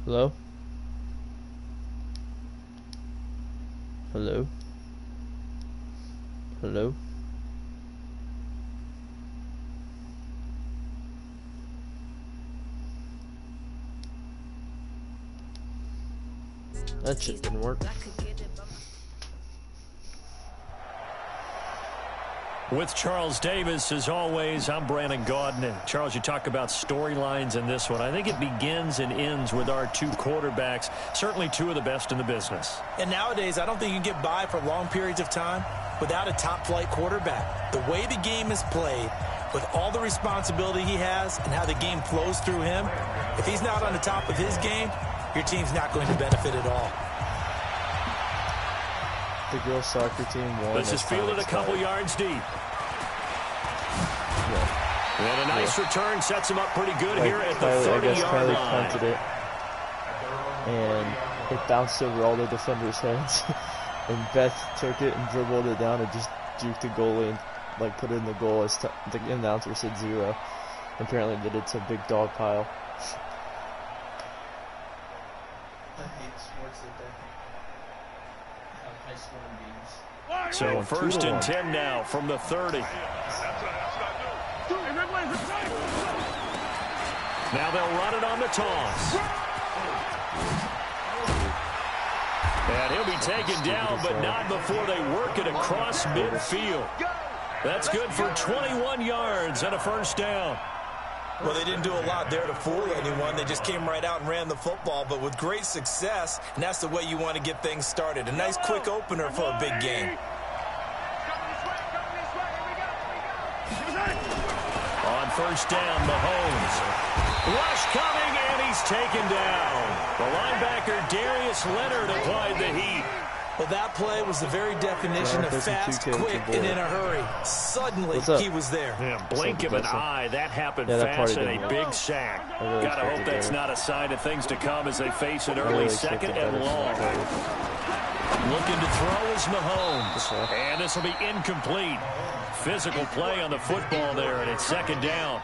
Hello? Hello? Hello? That shit didn't work. With Charles Davis, as always, I'm Brandon Gaudin. And Charles, you talk about storylines in this one. I think it begins and ends with our two quarterbacks, certainly two of the best in the business. And nowadays, I don't think you can get by for long periods of time without a top-flight quarterback. The way the game is played, with all the responsibility he has and how the game flows through him, if he's not on the top of his game, your team's not going to benefit at all. The girls' soccer team won. This is fielded a couple yards deep. Yeah. And a nice return sets him up pretty good here at the Kylie, 30-yard line. Punted it, and it bounced over all the defenders' heads. And Beth took it and dribbled it down and just juked the goalie and like put it in the goal as the announcer said 0. Apparently that it's a big dog pile. So first and 10 now from the 30. Now they'll run it on the toss. And he'll be taken down, but not before they work it across midfield. That's good for 21 yards and a first down. Well, they didn't do a lot there to fool anyone. They just came right out and ran the football, but with great success, and that's the way you want to get things started. A nice quick opener for a big game. On first down, Mahomes. Rush coming, and he's taken down. The linebacker, Darius Leonard, applied the heat. Well, that play was the very definition of fast, quick, and in a hurry. Suddenly, he was there. Yeah, blink of an eye. That happened fast and a big sack. Gotta hope that's not a sign of things to come as they face an early second and long. Looking to throw is Mahomes. And this will be incomplete. Physical play on the football there, and it's second down.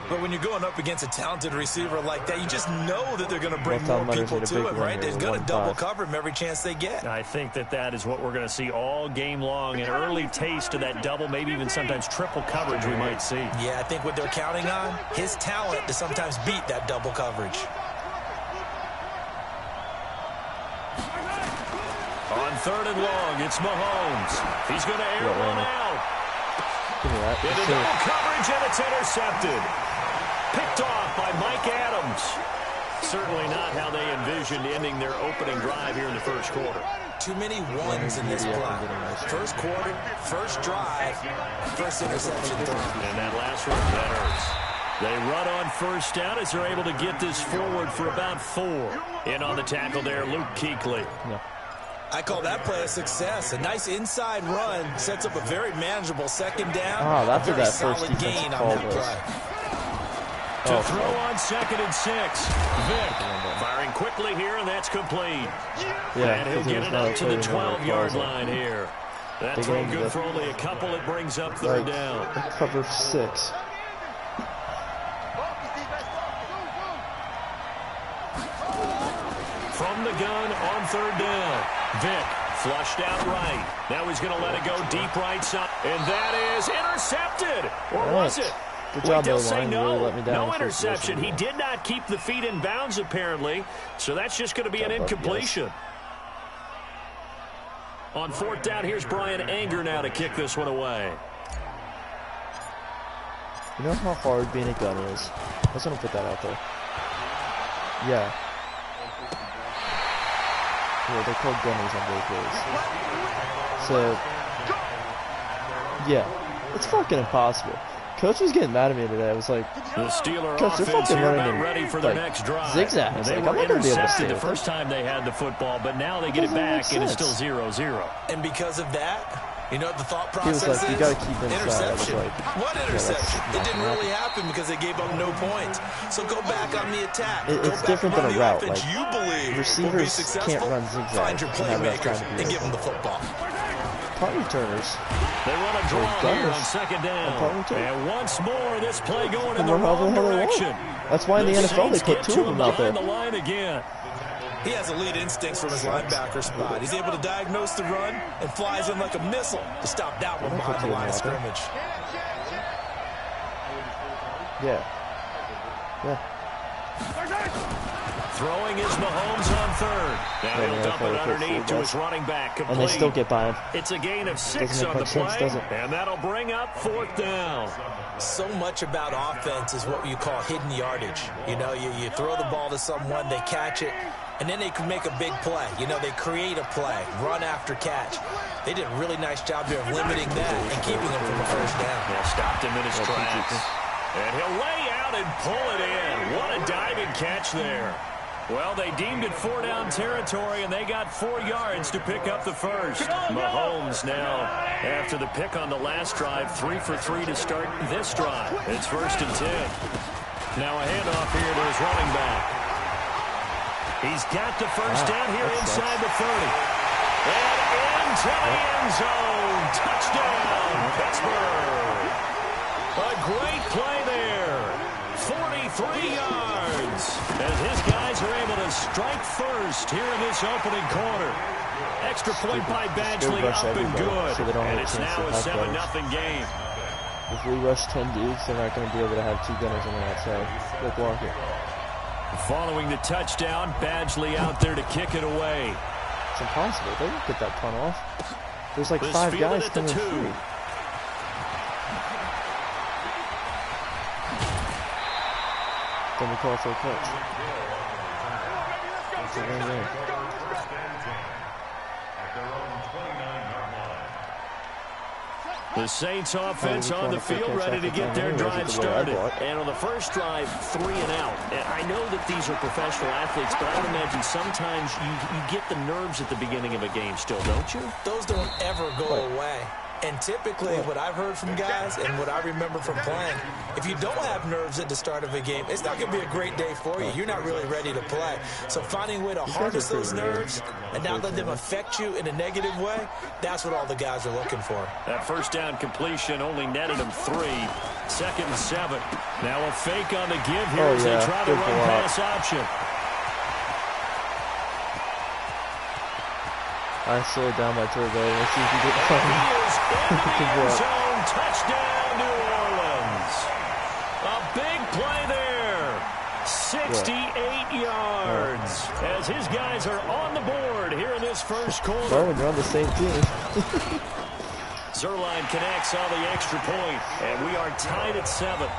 But when you're going up against a talented receiver like that, you just know that they're going to bring more people to him, right? They're going to double cover him every chance they get. I think that is what we're going to see all game long. An early taste of that double, maybe even sometimes triple coverage we might see. Yeah, I think what they're counting on, his talent to sometimes beat that double coverage. On third and long, it's Mahomes. He's going to air one out. Into double coverage, and it's intercepted. Picked off by Mike Adams. Certainly not how they envisioned ending their opening drive here in the first quarter. Too many ones in this play. First quarter, first drive, first interception. And that last one, that hurts. They run on first down as they're able to get this forward for about 4. In on the tackle there, Luke Kuechly. Yeah. I call that play a success. A nice inside run sets up a very manageable second down. Oh, that's what that solid first gain call on that was. play. To throw on second and 6. Vic firing quickly here, and that's complete. Yeah, and he'll get it up to the 12-yard line here. That throw good for only a couple. It brings up third down. Cover 6. From the gun on third down. Vic flushed out right. Now he's going to let it go deep right side. And that is intercepted. Or was it? Good job, they'll say no. Really let me down no interception. He did not keep the feet in bounds, apparently. So that's just going to be an incompletion. On fourth down, here's Brian Anger now to kick this one away. You know how hard being a gun is? I just want to put that out there. Yeah. Yeah, they're called gunners on both ways. So, yeah, it's fucking impossible. Coach was getting mad at me today. I was like, the Steeler Coach, they're offense fucking here running about ready for their like, next drive. zigzags. They like, were I'm not gonna be able to intercepted stay the first time they had the football, but now they get it back, and it's still 0-0. And because of that, you know what the thought He was process like, is? you gotta keep inside. Interception. I was like, What interception? yeah, It didn't really happen because they gave up no points. So go back on the attack. It's different than a route. Like, you believe receivers can't run zigzags. Find your playmaker and give give them the football. punt returners. They run a draw here on second down. And once more, this play going in the wrong direction. That's why in the NFL they put 2 of them out there. The line again. He has elite instincts from his linebacker spot. He's able to diagnose the run and flies in like a missile to stop that one behind the line of scrimmage. Yeah. Throwing is Mahomes on third. Now he'll dump it underneath to his running back. Complete. And they still get by him. It's a gain of 6 on the play, and that'll bring up 4th down. So much about offense is what you call hidden yardage. You know, you throw the ball to someone, they catch it, and then they can make a big play. You know, they create a play, run after catch. They did a really nice job there of limiting that and keeping him from a first down. Yeah, stopped him in his tracks. And he'll lay out and pull it in. What a diving catch there. Well, they deemed it 4-down territory, and they got 4 yards to pick up the first. Mahomes now, after the pick on the last drive, 3 for 3 to start this drive. It's 1st and 10. Now a handoff here to his running back. He's got the first down here inside the 30. And into the end zone. Touchdown, Pittsburgh. A great play there. 43 yards. As his guys are able to strike first here in this opening quarter. Extra point by Badgley up and good. And it's now a 7-0 game. If we rush 10 dudes, they're not going to be able to have 2 gunners on the outside. Go block it. Following the touchdown, Badgley out there to kick it away. It's impossible. They won't get that punt off. There's like 5 guys coming through. Then we call for a catch. It's a win-win. The Saints offense on the field, ready to get their drive started. And on the first drive, 3 and out. And I know that these are professional athletes, but I would imagine sometimes you get the nerves at the beginning of a game still, don't you? Those don't ever go away. And typically, what I've heard from guys and what I remember from playing, if you don't have nerves at the start of a game, it's not going to be a great day for you. You're not really ready to play. So finding a way to harness those nerves and not let them affect you in a negative way, that's what all the guys are looking for. That first down completion only netted him 3. 2nd and 7. Now a fake on the give here as they try to run pass option. I slowed down my turbo. Let's see if we get the He is in the end zone. Touchdown, New Orleans. A big play there. 68 yards. As his guys are on the board here in this first quarter. Darwin, you're on the same team. Zerline connects on the extra point, and we are tied at 7.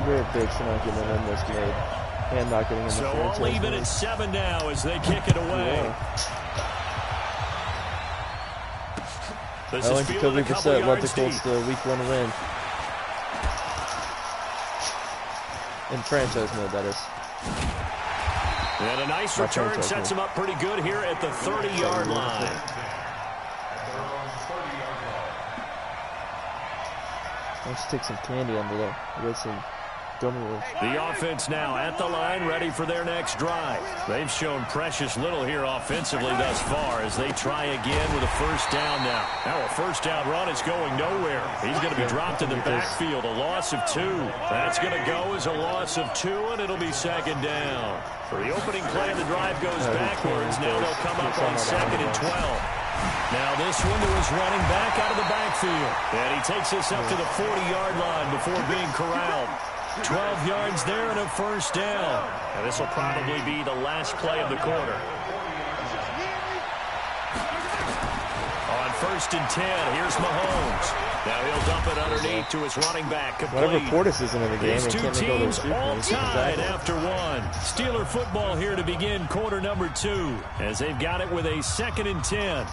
Very big for not getting in this made. And not getting in the so all even at 7 now as they kick it away. This I like Jacoby Brissett led the Colts to week 1 win. In franchise mode, that is. And a nice return sets him up pretty good here at the 30-yard line. Let's take some candy under there. We got some gummy worms. The offense now at the line, ready for their next drive. They've shown precious little here offensively thus far as they try again with a first down now. Now a first down run is going nowhere. He's going to be dropped in the backfield, a loss of 2. That's going to go as a loss of 2, and it'll be 2nd down. For the opening play, the drive goes backwards. Now they'll come up on 2nd and 12. Now this one to his running back out of the backfield. And he takes us up to the 40-yard line before being corralled. 12 yards there and a first down. And this will probably be the last play of the quarter. On 1st and 10, here's Mahomes. Now he'll dump it underneath to his running back. Complete. Whatever Portis isn't in the game, these two can't teams go all tied after 1. Steeler football here to begin quarter number 2 as they've got it with a 2nd and 10.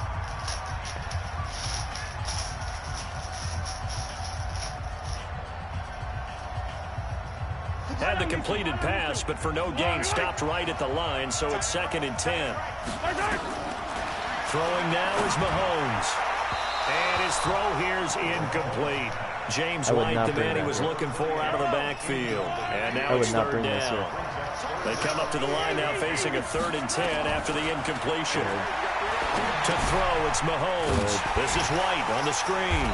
Had the completed pass, but for no gain, stopped right at the line, so it's 2nd and 10. Throwing now is Mahomes. And his throw here is incomplete. James White, the man he was looking for out of the backfield. And now it's third down. They come up to the line now facing a 3rd and 10 after the incompletion. To throw, it's Mahomes. This is White on the screen.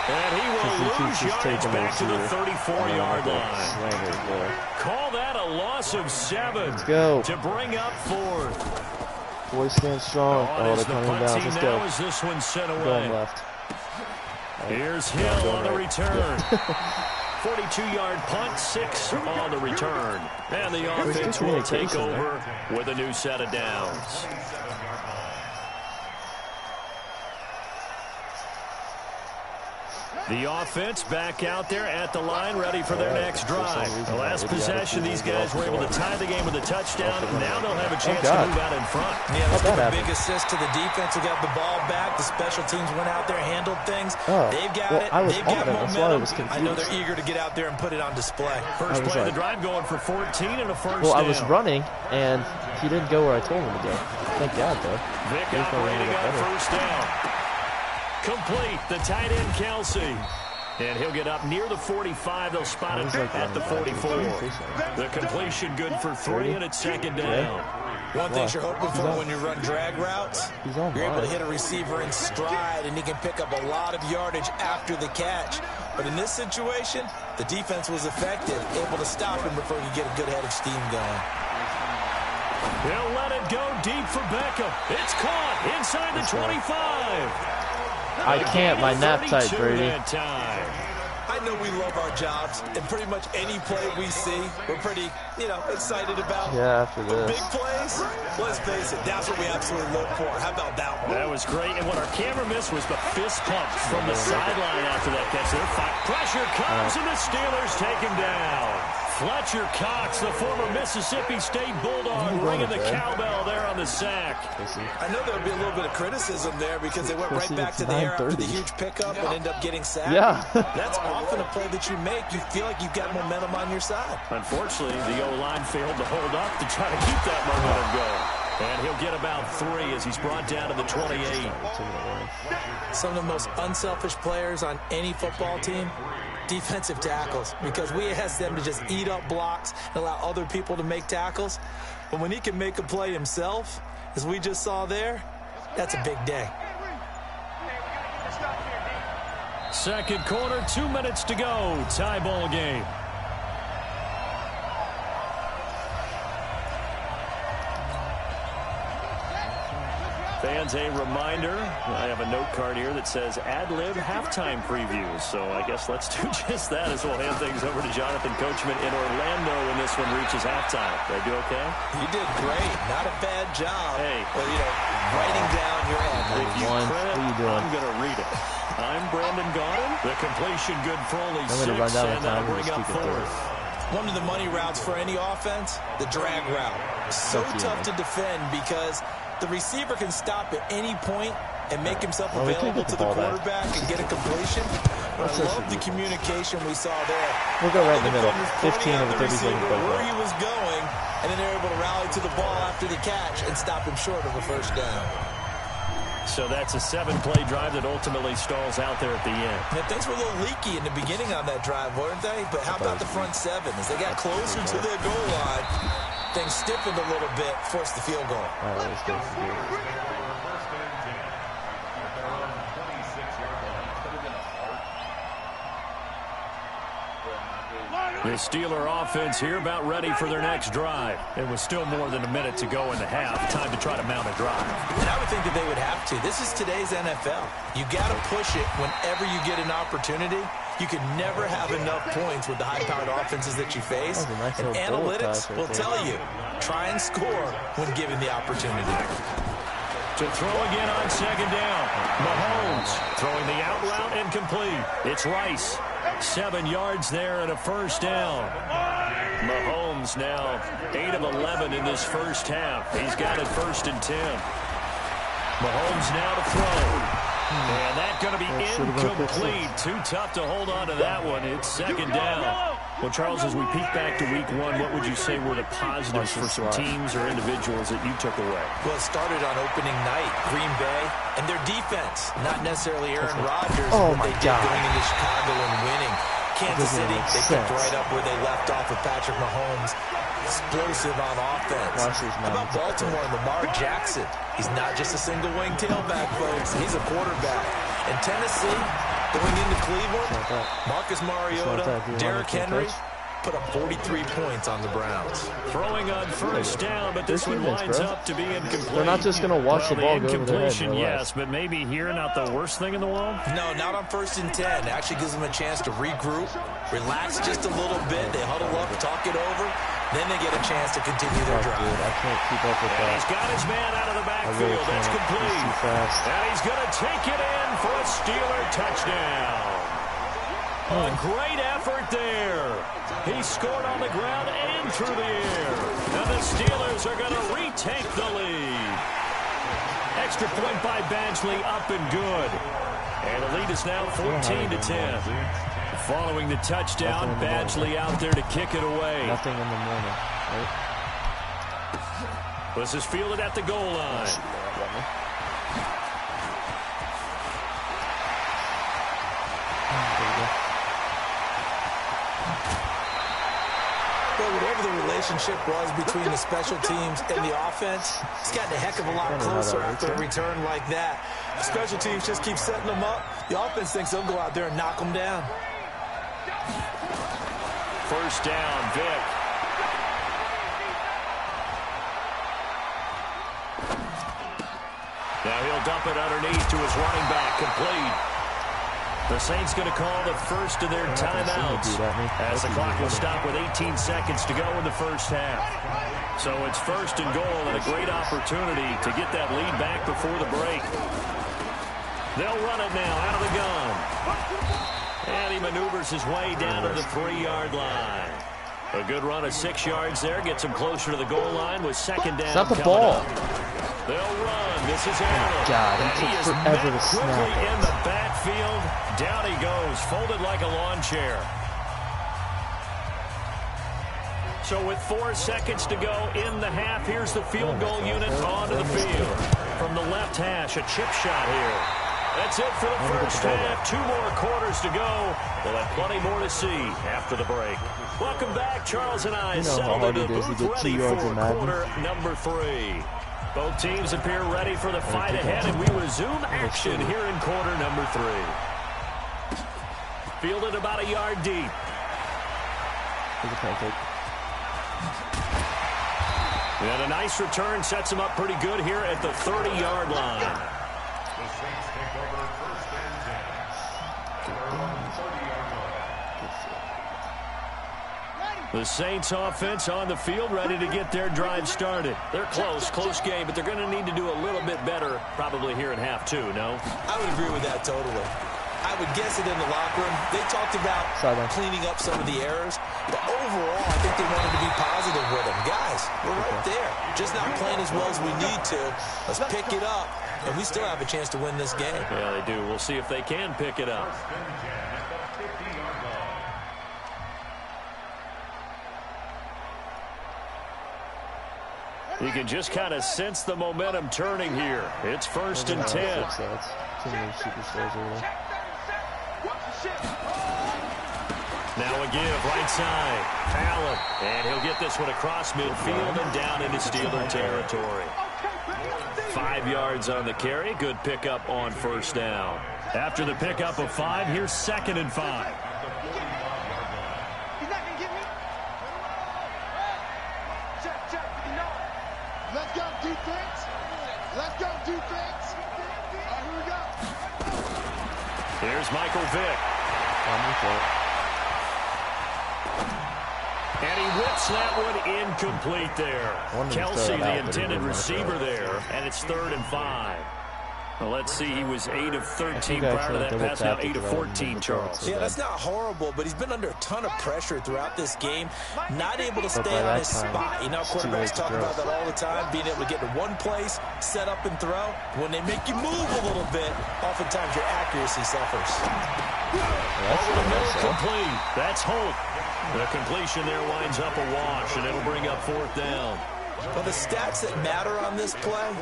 And he will lose yards back to the 34-yard line. Call that a loss of 7. Let's go. To bring up 4th. Boys stand strong. Oh, they're coming down. Let's go. As this one sent away. Going left. Here's Hill on the return. 42-yard punt, 6 on the return. And the offense will take over with a new set of downs. The offense back out there at the line, ready for their next drive. The last possession, these guys were able to tie the game with a touchdown. Now they'll have a chance to move out in front. Yeah, let's give a big assist to the defense who got the ball back. The special teams went out there, handled things. They've got it. They've got momentum. I know they're eager to get out there and put it on display. First play of the drive going for 14 and a first down. Well, I was running, and he didn't go where I told him to go. Thank God, though. Vic operating on first down. Complete, the tight end, Kelsey. And he'll get up near the 45. They'll spot it at the 44. The completion good for 3, and it's 2nd down. One thing you're hoping for when you run drag routes, you're able to hit a receiver in stride, and he can pick up a lot of yardage after the catch. But in this situation, the defense was effective, able to stop him before he get a good head of steam going. He'll let it go deep for Beckham. It's caught inside the 25. I can't. My nap tight, Brady. I know we love our jobs, and pretty much any play we see, we're pretty, excited about. Yeah, after this. Big plays, let's face it, that's what we absolutely look for. How about that one? That was great, and what our camera missed was the fist pump from the sideline after that catch. Pressure comes, and the Steelers take him down. Fletcher Cox, the former Mississippi State Bulldog, ringing the cowbell there on the sack. I know there would be a little bit of criticism there because they went right back to the air after the huge pickup and end up getting sacked. Yeah. That's often a play that you make. You feel like you've got momentum on your side. Unfortunately, the O-line failed to hold up to try to keep that momentum going. And he'll get about 3 as he's brought down to the 28. Some of the most unselfish players on any football team, defensive tackles, because we ask them to just eat up blocks and allow other people to make tackles. But when he can make a play himself, as we just saw there, that's a big day. Second quarter, 2 minutes to go. Tie ball game. Fans, a reminder, I have a note card here that says ad-lib halftime previews. So I guess let's do just that as we'll hand things over to Jonathan Coachman in Orlando when this one reaches halftime. Did I do okay? You did great. Not a bad job. Hey. Well, writing down your ad-lib. If you print, I'm going to read it. I'm Brandon Gaudin. The completion good for only 6, and that'll bring up 4th. One of the money routes for any offense, the drag route. So tough to defend because the receiver can stop at any point and make himself available to the quarterback and get a completion. But I love the communication we saw there. We'll go right in the middle. 15 of the 30 seconds. Where he was going, and then they're able to rally to the ball after the catch and stop him short of a first down. So that's a 7-play drive that ultimately stalls out there at the end. Yeah, things were a little leaky in the beginning on that drive, weren't they? But how about the front 7? As they got closer to their goal line, things stiffened a little bit, forced the field goal. The Steeler offense here about ready for their next drive. It was still more than a minute to go in the half. Time to try to mount a drive. And I would think that they would have to. This is today's NFL. You got to push it whenever you get an opportunity. You can never have enough points with the high-powered offenses that you face. And analytics will tell you, try and score when given the opportunity. To throw again on second down. Mahomes throwing the out route and complete. It's Rice. 7 yards there and a first down. Mahomes now 8 of 11 in this first half. He's got it 1st and 10. Mahomes now to throw. And that's going to be incomplete. Too tough to hold on to that one. It's second down. Well, Charles, as we peek back to week one, what would you say were the positives for some teams or individuals that you took away? Well, it started on opening night, Green Bay, and their defense. Not necessarily Aaron Rodgers, but they did going into Chicago and winning. Kansas City, they picked right up where they left off with Patrick Mahomes. Explosive on offense. How about Baltimore and Lamar Jackson? He's not just a single-wing tailback, folks. He's a quarterback. And Tennessee, going into Cleveland, Marcus Mariota, Derrick Henry put up 43 points on the Browns. Throwing on first down, but this one winds up to be incomplete. They're not just going to watch the ball go over their head. Yes, but maybe here not the worst thing in the world? No, not on 1st and 10. It actually gives them a chance to regroup, relax just a little bit. They huddle up, talk it over. Then they get a chance to continue their drive. I can't keep up with that. He's got his man out of the backfield. That's complete. And he's going to take it in for a Steeler touchdown. A great effort there. He scored on the ground and through the air. And the Steelers are going to retake the lead. Extra point by Badgley, up and good. And the lead is now 14-10. Following the touchdown, Badgley out there to kick it away. Nothing in the morning, right? This is fielded at the goal line. But whatever the relationship was between the special teams and the offense, it's gotten a heck of a lot closer after a return like that. The special teams just keep setting them up. The offense thinks they'll go out there and knock them down. First down, Vic. Now he'll dump it underneath to his running back, complete. The Saints going to call the first of their timeouts as the clock will stop with 18 seconds to go in the first half. So it's 1st and goal and a great opportunity to get that lead back before the break. They'll run it now out of the gun. And he maneuvers his way down to the 3-yard line. A good run of 6 yards there. Gets him closer to the goal line with 2nd down. It's not the ball. They'll run. This is Allen. God, it took forever to snap quickly in the backfield. Down he goes, folded like a lawn chair. So with 4 seconds to go in the half, here's the field goal unit onto the field. From the left hash, a chip shot here. That's it for the first half. 2 more quarters to go. We'll have plenty more to see after the break. Welcome back. Charles and I settled into the booth ready for quarter number 3. Both teams appear ready for the fight ahead, and we resume action here in quarter number 3. Fielded about a yard deep. And a nice return sets him up pretty good here at the 30-yard line. The Saints offense on the field, ready to get their drive started. They're close game, but they're going to need to do a little bit better probably here in half 2, no? I would agree with that totally. I would guess it in the locker room. They talked about cleaning up some of the errors, but overall, I think they wanted to be positive with them. Guys, we're right there. Just not playing as well as we need to. Let's pick it up, and we still have a chance to win this game. Yeah, they do. We'll see if they can pick it up. You can just kind of sense the momentum turning here. It's 1st and 10. Now a give, right side. Allen. And he'll get this one across midfield and down into Steeler territory. 5 yards on the carry. Good pickup on first down. After the pickup of 5, here's 2nd and 5. Let's go, defense. Let's go, defense. All right, here we go. Here's Michael Vick. And he whips that one incomplete there. Kelsey, the intended receiver there, and it's 3rd and 5. Well, let's see, he was 8 of 13 prior to that pass, now 8 of 14, Charles. Yeah, that's not horrible, but he's been under a ton of pressure throughout this game, not able to stay on his spot. You know, quarterbacks talk about that all the time, being able to get to one place, set up and throw. When they make you move a little bit, oftentimes your accuracy suffers. Over the middle, complete. That's Holt. The completion there winds up a wash, and it'll bring up 4th down. Well, the stats that matter on this play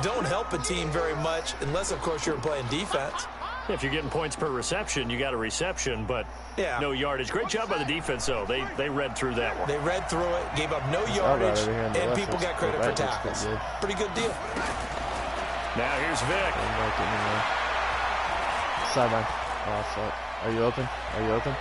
don't help a team very much unless, of course, you're playing defense. If you're getting points per reception, you got a reception, but no yardage. Great job by the defense, though. They read through that one. They read through it, gave up no yardage, and people got credit for tackles. Pretty good deal. Now here's Vic. Sideline. Oh, fuck. Are you open? Are you open?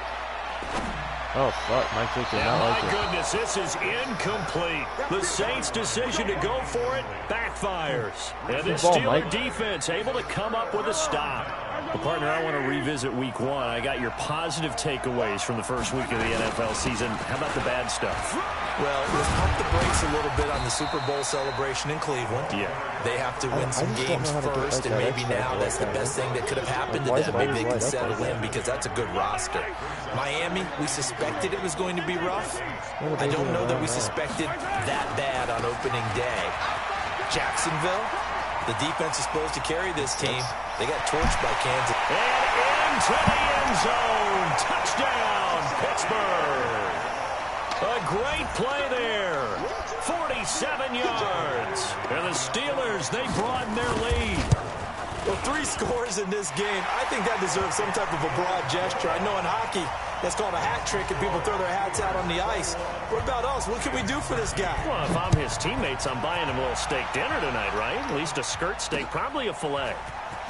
Oh, fuck. Mike Vick did not like it. My goodness, this is incomplete. The Saints' decision to go for it backfires. And the Steeler defense able to come up with a stop. Well, partner, I want to revisit week 1. I got your positive takeaways from the first week of the NFL season. How about the bad stuff? Well, let's pump the brakes a little bit on the Super Bowl celebration in Cleveland. Yeah. They have to win some games first, and maybe now that's the best thing that could have happened to them. Maybe they can settle in because that's a good roster. Miami, we suspected it was going to be rough. I don't know that we suspected that bad on opening day. Jacksonville, the defense is supposed to carry this team. They got torched by Kansas. And into the end zone. Touchdown, Pittsburgh. A great play there. 47 yards. And the Steelers, they broaden their lead. Well, 3 scores in this game. I think that deserves some type of a broad gesture. I know in hockey, that's called a hat trick, and people throw their hats out on the ice. What about us? What can we do for this guy? Well, if I'm his teammates, I'm buying him a little steak dinner tonight, right? At least a skirt steak, probably a filet.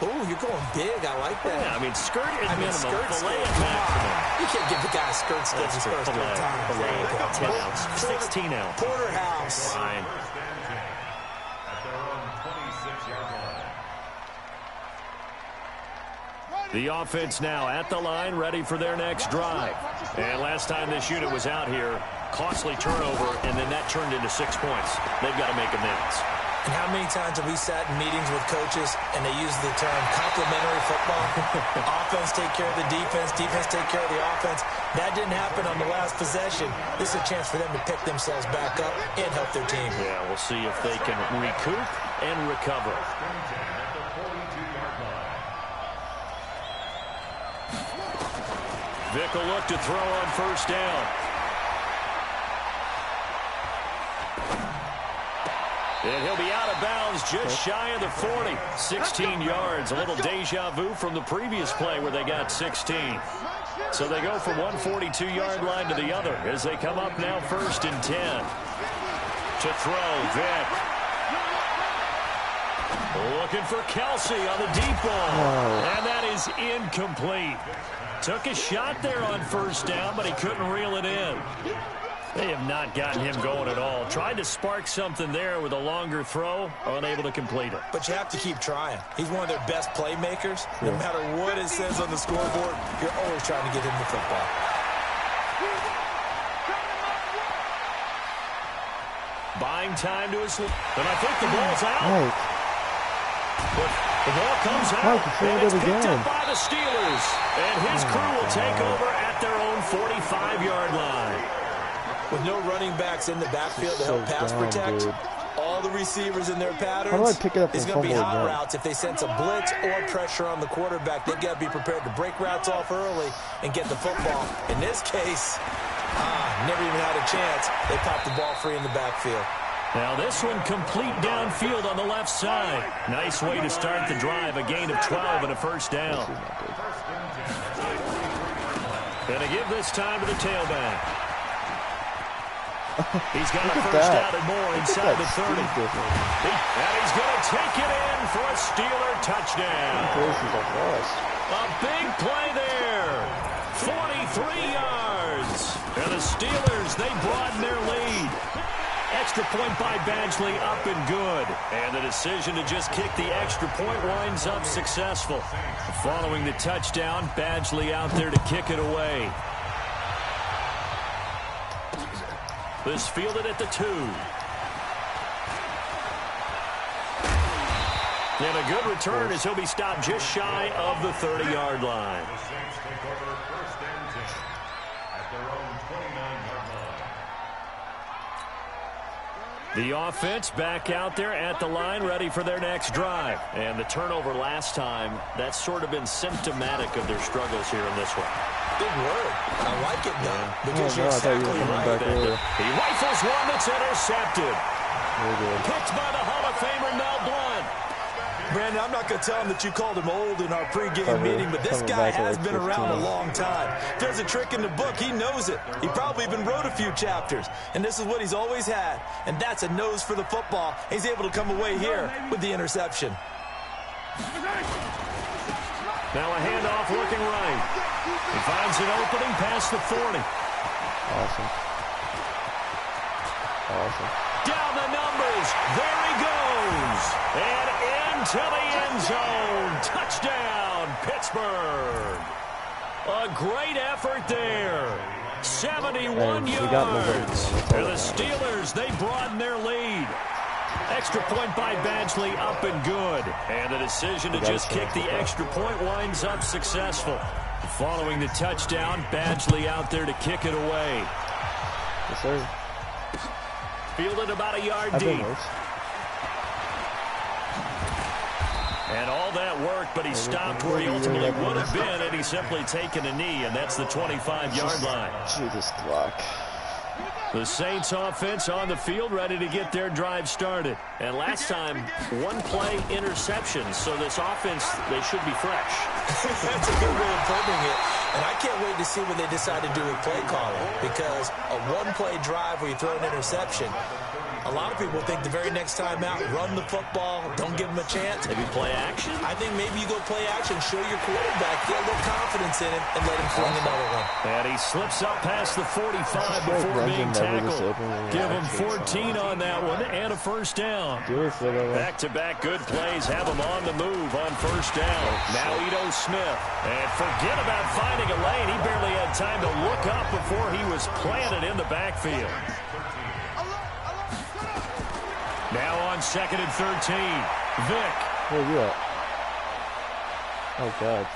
Oh, you're going big. I like that. Yeah, I mean, skirt at minimum, filet at maximum. You can't give the guy a skirt steak his first time. Filet, 10 ounce, 16 ounce. Porterhouse. Fine. The offense now at the line, ready for their next drive. And last time this unit was out here, costly turnover, and then that turned into 6 points. They've got to make amends. And how many times have we sat in meetings with coaches and they use the term complementary football? Offense take care of the defense, defense take care of the offense. That didn't happen on the last possession. This is a chance for them to pick themselves back up and help their team. Yeah, we'll see if they can recoup and recover. Vic will look to throw on first down. And he'll be out of bounds just shy of the 40. 16 yards. A little deja vu from the previous play where they got 16. So they go from one 42-yard line to the other as they come up now 1st and 10. To throw, Vic. Looking for Kelsey on the deep ball. And that is incomplete. Took a shot there on first down, but he couldn't reel it in. They have not gotten him going at all. Tried to spark something there with a longer throw, unable to complete it. But you have to keep trying. He's one of their best playmakers. No matter what it says on the scoreboard, you're always trying to get him the football. Buying time to his... And I think the ball's out. But the ball comes out, and it's picked up by the Steelers. And his crew will take over at their own 45-yard line. With no running backs in the backfield to help pass protect, all the receivers in their patterns, it's going to be hot routes. If they sense a blitz or pressure on the quarterback, they've got to be prepared to break routes off early and get the football. In this case, never even had a chance. They popped the ball free in the backfield. Now this one complete downfield on the left side. Nice way to start the drive. A gain of 12 and a first down. Gonna give this time to the tailback. He's got a first down and more inside the 30. And he's going to take it in for a Steeler touchdown. A big play there. 43 yards. And the Steelers, they broaden their lead. Extra point by Badgley, up and good. And the decision to just kick the extra point winds up successful. Following the touchdown, Badgley out there to kick it away. This fielded at the 2. And a good return as he'll be stopped just shy of the 30-yard line. The offense back out there at the line, ready for their next drive. And the turnover last time, that's sort of been symptomatic of their struggles here in this one. Big word. I like it, though, because you're exactly right. He rifles one that's intercepted. Picked by the Hall of Famer Mel Blount. Brandon, I'm not going to tell him that you called him old in our pregame meeting, but this guy has been around a long time. If there's a trick in the book, he knows it. He probably even wrote a few chapters, and this is what he's always had, and that's a nose for the football. He's able to come away here with the interception. Now a handoff looking right. He finds an opening past the 40. Awesome. Down the numbers. There he goes. And into the end zone. Touchdown, Pittsburgh. A great effort there. 71 yards. And the Steelers, they broaden their lead. Extra point by Badgley, up and good. And the decision to just kick the extra point winds up successful. Following the touchdown, Badgley out there to kick it away. Yes, sir. Fielded about a yard deep. And all that work, but he stopped where he ultimately would have been, and he's simply taken a knee, and that's the 25-yard line. Jesus, clock. The Saints offense on the field, ready to get their drive started. And last time, one-play interception, so this offense, they should be fresh. That's a good way of putting it. And I can't wait to see what they decide to do with play calling, because a one-play drive where you throw an interception, a lot of people think the very next time out, run the football, don't give them a chance. Maybe play action? I think maybe you go play action, show your quarterback, get a little confidence in him, and let him fling another one. And he slips up past the 45 before being tackled. Give him 14 on that one and a first down. Back-to-back good plays have him on the move on first down. Now Ito Smith. And forget about finding a lane. He barely had time to look up before he was planted in the backfield. Now on 2nd and 13. Vic. Where are you at? Oh, God.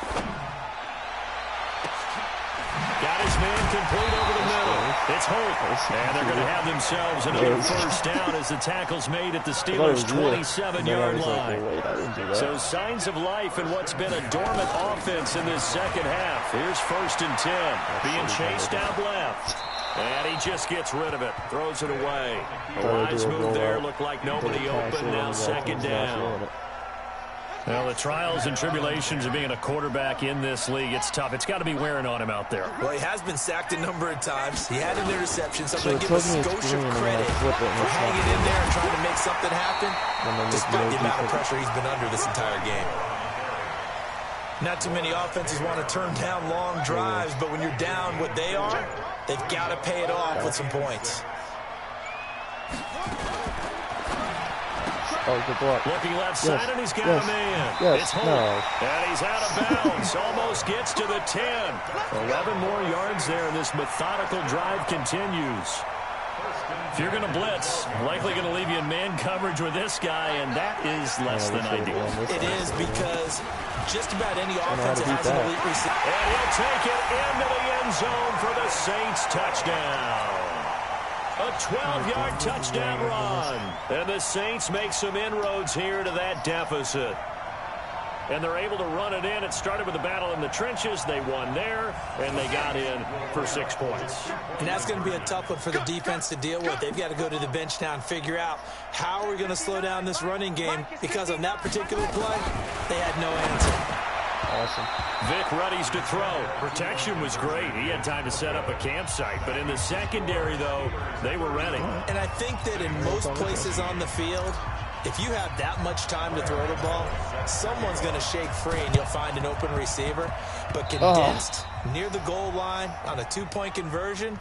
Got his man complete over the middle. It's Holt. And they're going to have themselves another first down as the tackle's made at the Steelers' 27-yard line. So signs of life in what's been a dormant offense in this second half. Here's 1st and 10. Being chased out left. And he just gets rid of it. Throws it away. A wise move there. Looked like nobody open. Now 2nd down. Well, the trials and tribulations of being a quarterback in this league, it's tough. It's got to be wearing on him out there. Well, he has been sacked a number of times. He had an interception, so I'm going to give a Scotia credit for hanging in there and trying to make something happen, despite the amount of pressure he's been under this entire game. Not too many offenses want to turn down long drives, but when you're down what they are, they've got to pay it off with some points. Oh, good block. Looking left side, and he's got a man. It's Holt. And he's out of bounds. Almost gets to the 10. 11 more yards there, and this methodical drive continues. If you're going to blitz, likely going to leave you in man coverage with this guy, and that is less than ideal. It is, because just about any offense that has an elite receiver. And he'll take it into the end zone for the Saints touchdown. A 12-yard touchdown run. And the Saints make some inroads here to that deficit. And they're able to run it in. It started with a battle in the trenches. They won there, and they got in for 6 points. And that's going to be a tough one for the defense to deal with. They've got to go to the bench now and figure out how are we going to slow down this running game, because on that particular play, they had no answer. Awesome. Vic readies to throw. Protection was great. He had time to set up a campsite. But in the secondary, though, they were ready. And I think that in most places on the field, if you have that much time to throw the ball, someone's going to shake free and you'll find an open receiver. But condensed near the goal line on a 2-point conversion,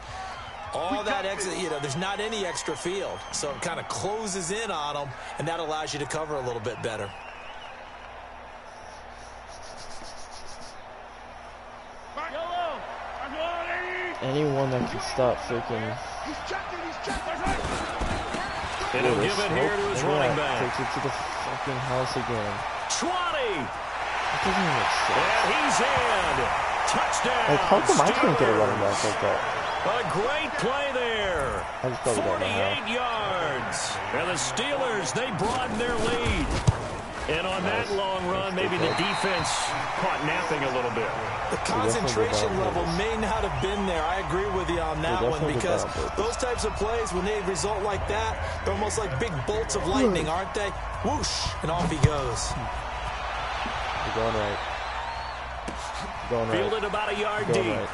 all that extra, there's not any extra field. So it kind of closes in on them, and that allows you to cover a little bit better. Anyone that can stop freaking... And he'll give it here to his running back. Takes it to the fucking house again. 20! That doesn't even make sense. And he's in! Touchdown! Like, how come I couldn't get a running back like that? A great play there. 48 yards. And the Steelers, they broaden their lead. And on that long run, maybe the defense caught napping a little bit. The concentration level may not have been there. I agree with you on that one, because those types of plays, when they result like that, they're almost like big bolts of lightning, aren't they? Whoosh, and off he goes. You're going right. Going right. Fielded about a yard deep. Right.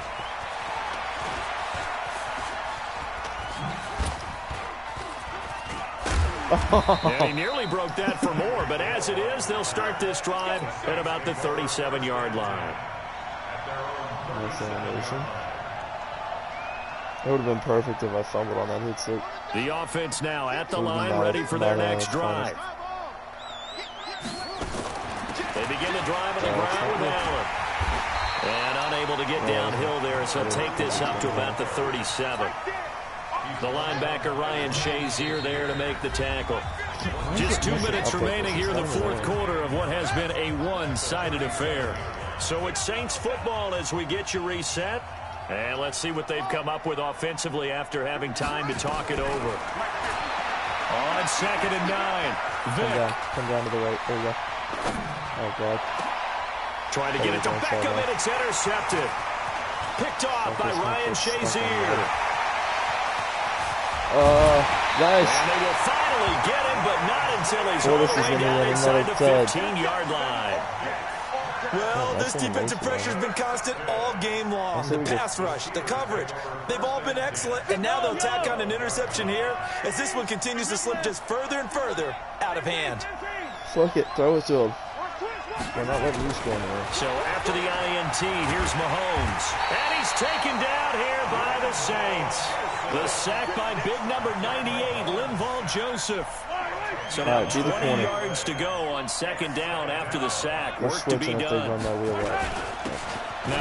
Yeah, he nearly broke that for more, but as it is, they'll start this drive at about the 37-yard line. Nice animation. It would have been perfect if I fumbled on that hit stick. The offense now at the line, ready for their next drive. They begin the drive on the ground with Allen. And unable to get downhill there, so take this up to about the 37. The linebacker, Ryan Shazier, there to make the tackle. Just 2 minutes remaining here in the fourth quarter of what has been a one-sided affair. So it's Saints football as we get you reset. And let's see what they've come up with offensively after having time to talk it over. On 2nd and 9. Vic. Come down to the right. There you go. Oh, God. Trying to get it to Beckham, and it's intercepted. Picked off by Ryan Shazier. Nice. And they will finally get him, but not until he's all the way down inside the 15-yard line. Well, this defensive pressure has been constant all game long. The pass rush, the coverage, they've all been excellent, and now they'll tack on an interception here as this one continues to slip just further and further out of hand. Fuck it. Throw it to him. They're not letting you score anywhere. So after the INT, here's Mahomes. And he's taken down here by the Saints. The sack by big number 98, Linval Joseph. So now 20 yards to go on 2nd down after the sack. Work to be done. Now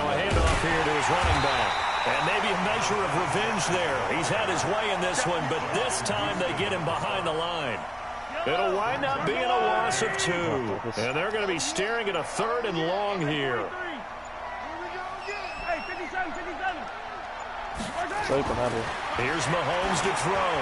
a handoff here to his running back. And maybe a measure of revenge there. He's had his way in this one, but this time they get him behind the line. It'll wind up being a loss of 2. And they're going to be staring at a 3rd and long here. Here's Mahomes to throw.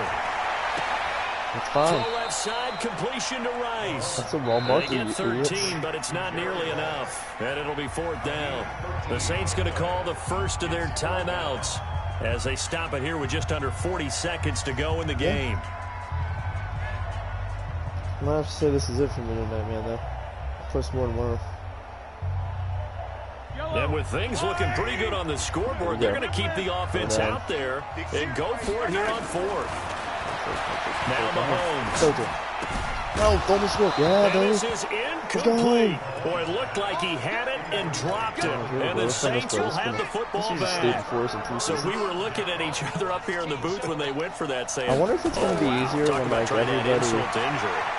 It's fine. To the left side, completion to Rice. That's a wrong mark. They get 13, but it's not nearly enough. And it'll be 4th down. The Saints going to call the first of their timeouts as they stop it here with just under 40 seconds to go in the game. I'm going to have to say this is it for me tonight, man, though. Plus more tomorrow. And with things looking pretty good on the scoreboard, they're going to keep the offense out there and go for it here on 4th. Now Mahomes. No, don't score. Yeah, baby. This is incomplete. Boy, it looked like he had it and dropped it. And the Saints will have the football back. So we were looking at each other up here in the booth when they went for that, saying, I wonder if it's going to be easier when like everybody.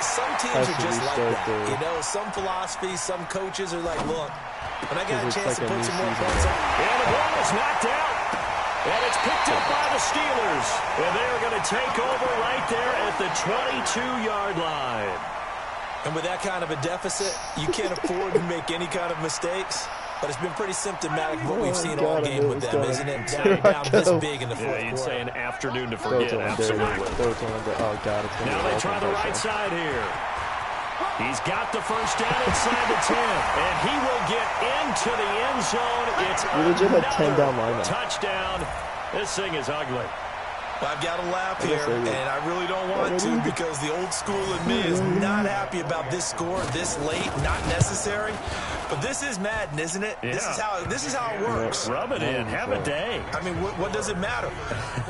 Some teams are just like that. You know, some philosophies, some coaches are like, look, when I got a chance to put some more points up. And the ball is knocked out. And it's picked up by the Steelers. And they are going to take over right there at the 22-yard line. And with that kind of a deficit, you can't afford to make any kind of mistakes. But it's been pretty symptomatic of what we've seen all game with them, isn't it? Down this big in the fourth quarter. You'd say an afternoon to forget, absolutely. Oh, God. Now they try the right side here. He's got the first down inside the 10, and he will get into the end zone. It's another touchdown. This thing is ugly. I've got to laugh here, and I really don't want to because the old school in me is not happy about this score this late, not necessary. But this is Madden, isn't it? Yeah. This is how it works. Rub it in. Have a day. I mean, what does it matter?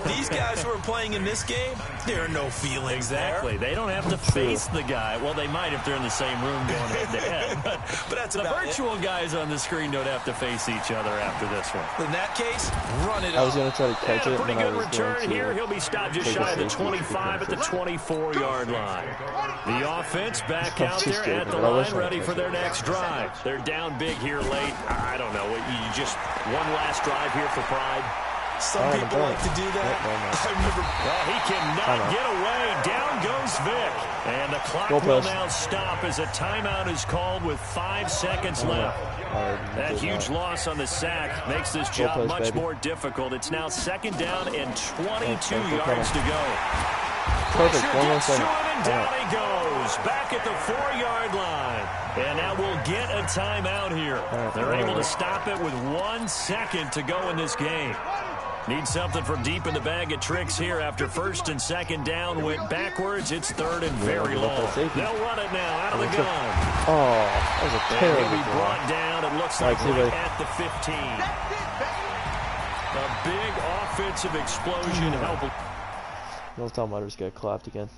These guys who are playing in this game, there are no feelings exactly. They don't have to face the guy. Well, they might if they're in the same room going head-to-head. But that's the virtual guys on the screen don't have to face each other after this one. In that case, run it I was going to try to catch it. A pretty good return here. He'll be stopped just shy of the 25 at the 24-yard line. The offense back out there at the line, ready for their next drive. They're down big here late. I don't know. You just one last drive here for pride. Some people like to do that. I remember. Well, he cannot get away. Down goes Vic. And the clock will now stop as a timeout is called with 5 seconds left. That huge loss on the sack makes this job much more difficult. It's now 2nd down and 22 yards to go. Perfect. One more second. And down he goes. Back at the 4-yard line. And now we'll get a timeout here. They're able to stop it with 1 second to go in this game. Need something from deep in the bag of tricks here after 1st and 2nd down. Went backwards. It's 3rd and very long. They'll run it now out of the gun. Oh, that was a terrible he'll be brought down. It looks like right at the 15. A big offensive explosion. Milftown Mutters get clapped again.